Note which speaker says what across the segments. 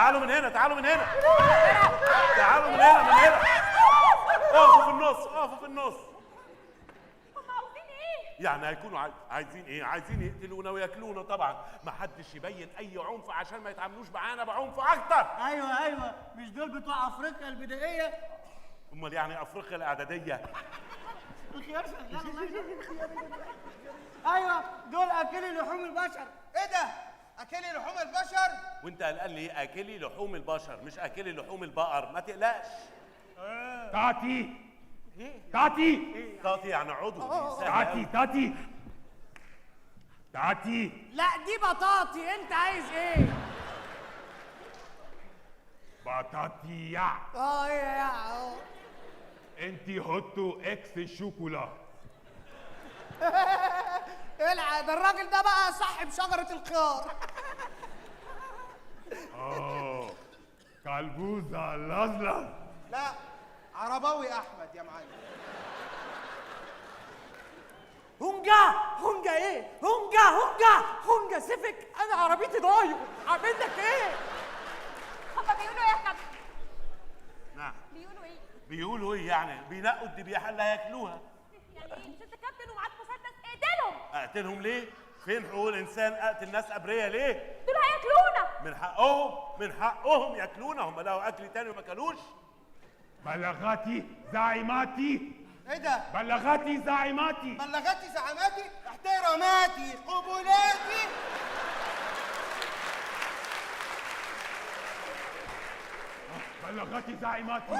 Speaker 1: تعالوا من هنا، تعالوا من هنا، تعالوا من هنا، من هنا. اقفوا في النص، اقفوا في النص.
Speaker 2: هم عاوزين ايه؟
Speaker 1: يعني هيكونوا عايزين ايه؟ عايزين يقتلونا وياكلونا طبعا. ما حدش يبين اي عنف عشان ما يتعاملوش معانا بعنف اكتر.
Speaker 3: ايوه مش دول بتوع افريقيا البدائيه؟
Speaker 1: امال يعني افريقيا الاعداديه؟
Speaker 3: الخيار شغال الله يخليك. ايوه دول اكلي لحوم البشر.
Speaker 4: ايه ده؟ اكلي لحوم البشر؟
Speaker 1: وانت قال لي اكلي لحوم البشر مش اكلي لحوم البقر، ما تقلقش.
Speaker 5: تاتي تاتي
Speaker 1: تاتي يعني عضو.
Speaker 5: تاتي تاتي تاتي.
Speaker 3: لا دي بطاطي، انت عايز ايه؟
Speaker 5: بطاطي يا
Speaker 3: يا
Speaker 5: انتي هوتو اكس شوكولا.
Speaker 3: العب ده الراجل ده بقى صاحب شجرة الخيار.
Speaker 5: كلبوزة لزلز.
Speaker 4: لا عرباوي احمد يا معلم.
Speaker 3: هونجا ايه؟ هونجا سيفك، انا عربيتي ضايع، اعمل لك ايه؟
Speaker 2: هم بيقولوا ايه يا كابتن؟
Speaker 1: نعم.
Speaker 2: بيقولوا ايه؟
Speaker 1: بيقولوا ايه يعني؟ بينقوا الذبيحه اللي هياكلوها.
Speaker 2: يعني ايه؟ مش انت كابتن ومعاك مسدس؟ اقتلهم!
Speaker 1: اقتلهم ليه؟ فين حقوق الانسان اقتل ناس ابرياء ليه؟
Speaker 2: دول هياكلونا!
Speaker 1: من حقهم ياكلونا، هم لقوا اكل تاني وما كلوش.
Speaker 5: بلغاتي زعيماتي.
Speaker 4: ايه ده؟
Speaker 5: بلغاتي زعيماتي.
Speaker 4: بلغاتي زعاماتي، احتراماتي، قبولاتي.
Speaker 5: بلغاتي زعيماتي.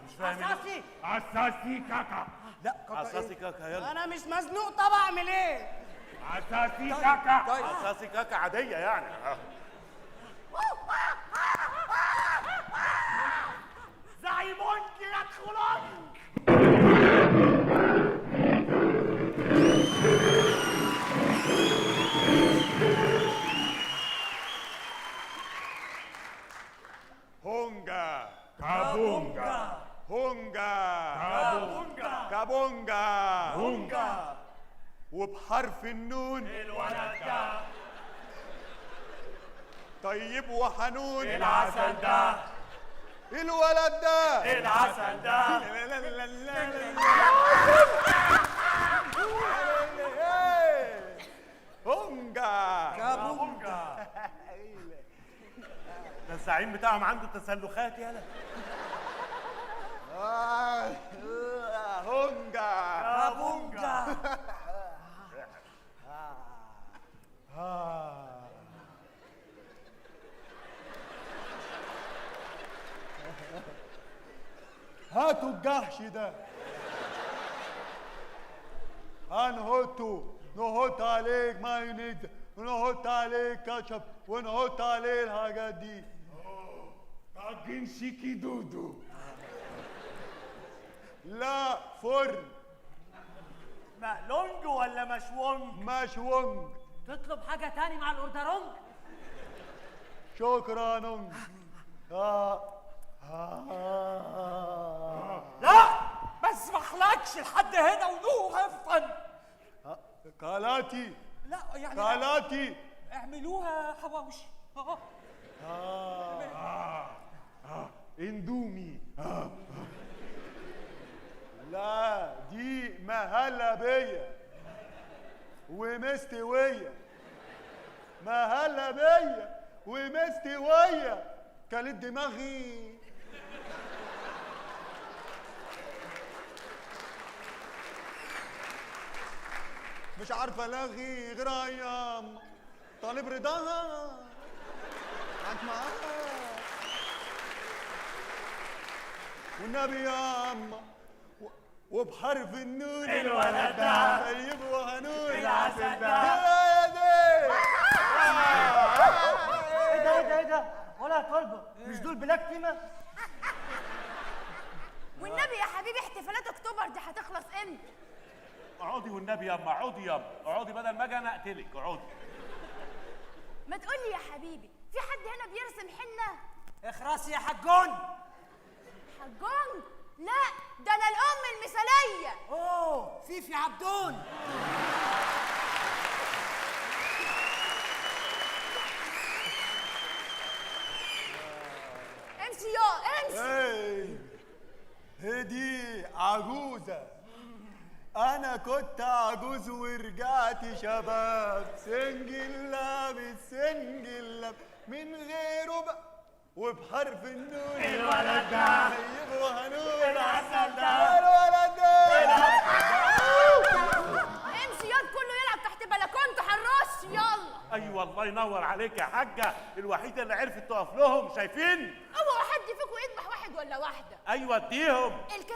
Speaker 1: مش فاهم
Speaker 3: اساسي
Speaker 5: اساسي كاكا.
Speaker 3: لا
Speaker 1: اساسي كاكا. يلا
Speaker 3: انا مش مزنوق، طب اعمل ايه؟
Speaker 5: اساسي كاكا.
Speaker 1: اساسي كاكا عاديه يعني.
Speaker 3: زعيمونك يدخلون.
Speaker 5: هونجا كابونجا. هونجا
Speaker 3: كابونجا.
Speaker 5: كابونجا.
Speaker 3: هونجا
Speaker 5: وبحرف النون
Speaker 3: الولد ده
Speaker 5: طيب وحنون.
Speaker 3: العسل ده
Speaker 5: الولد ده
Speaker 3: العسل ده
Speaker 5: هونجا
Speaker 3: كابونجا.
Speaker 1: ده الزعيم بتاعهم عنده تسلخات. يلا
Speaker 5: هونجا
Speaker 3: كابونجا.
Speaker 6: هاتوا الجحش ده. نحط عليك مايونيز ونحط عليه كاتشب ونحط عليه الحاجات دي.
Speaker 5: طاجن شيكي دودو.
Speaker 6: لا فرن.
Speaker 3: مقلونج ولا مشوونج؟
Speaker 6: مشوونج.
Speaker 3: تطلب حاجة تاني مع الأوردرونج؟
Speaker 6: شكرا نونج.
Speaker 3: لا ما اسمحلكش لحد هنا ونوه افطن.
Speaker 6: كالاتي
Speaker 3: لا يعني
Speaker 6: كالاتي.
Speaker 3: اعملوها حواوشي.
Speaker 5: اندومي.
Speaker 6: لا دي مهلبية ومستوية. مهلبية ومستوية. كلت دماغي. مش عارفة الاغي غير ايام طالب رضاها. معاك معاها والنبي يا اما وبحرف النون
Speaker 3: الولد ده
Speaker 6: طيب وهنون
Speaker 3: العسل ده. ايه ده ولا طلبة؟ مش دول بلاك تيمة؟
Speaker 2: والنبي يا حبيبي احتفالات اكتوبر دي هتخلص امتى؟
Speaker 1: اقعدي والنبي ياما، اقعدي ياما، اقعدي بدل ما اجي انا اقتلك. اقعدي.
Speaker 2: ما تقولي يا حبيبي، في حد هنا بيرسم حنة؟
Speaker 3: اخرسي يا حجون.
Speaker 2: حجون؟ لا ده انا الام المثالية.
Speaker 3: اوه فيفي عبدون.
Speaker 2: امشي يا امشي.
Speaker 6: هدي عجوزة. أنا كنت عجوز ورجعت شباب، سنجل لابس سنجل لابس من غيره بقى وبحرف النون. الولد ده طيب وهنون، العسل ده الولد ده.
Speaker 2: امشي ياض، كله يلعب تحت بلكونته حراش. يلا.
Speaker 1: ايوه الله ينور عليك يا حاجه، الوحيده اللي عرفت تقف لهم. شايفين؟
Speaker 2: اوعوا حد فيكم يذبح واحد ولا واحده.
Speaker 1: ايوه اديهم.